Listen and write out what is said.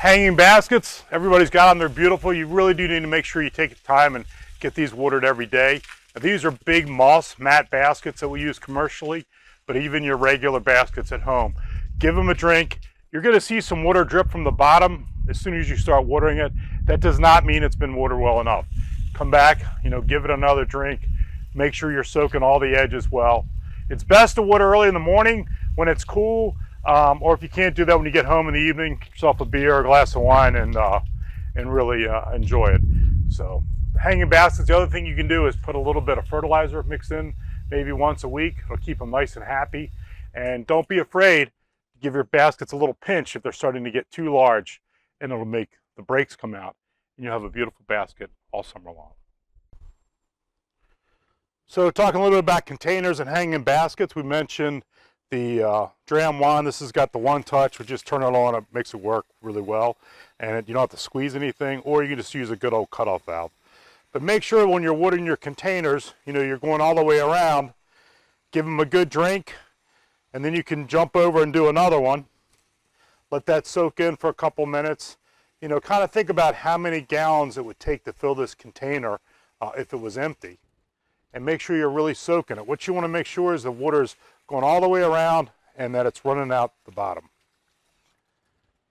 Hanging baskets, everybody's got them, they're beautiful. You really do need to make sure you take the time and get these watered every day. Now, these are big moss mat baskets that we use commercially, but even your regular baskets at home. Give them a drink. You're gonna see some water drip from the bottom as soon as you start watering it. That does not mean it's been watered well enough. Come back, give it another drink. Make sure you're soaking all the edges well. It's best to water early in the morning when it's cool, or if you can't do that when you get home in the evening, get yourself a beer or a glass of wine and really enjoy it. So hanging baskets, the other thing you can do is put a little bit of fertilizer mixed in maybe once a week. It'll keep them nice and happy. And don't be afraid to give your baskets a little pinch if they're starting to get too large, and it'll make the breaks come out and you'll have a beautiful basket all summer long. So talking a little bit about containers and hanging baskets, we mentioned the Dram wand. This has got the one touch. We just turn it on, it makes it work really well. And you don't have to squeeze anything, or you can just use a good old cutoff valve. But make sure when you're watering your containers, you're going all the way around, give them a good drink, and then you can jump over and do another one. Let that soak in for a couple minutes. Kind of think about how many gallons it would take to fill this container if it was empty. And make sure you're really soaking it. What you want to make sure is the water's going all the way around and that it's running out the bottom.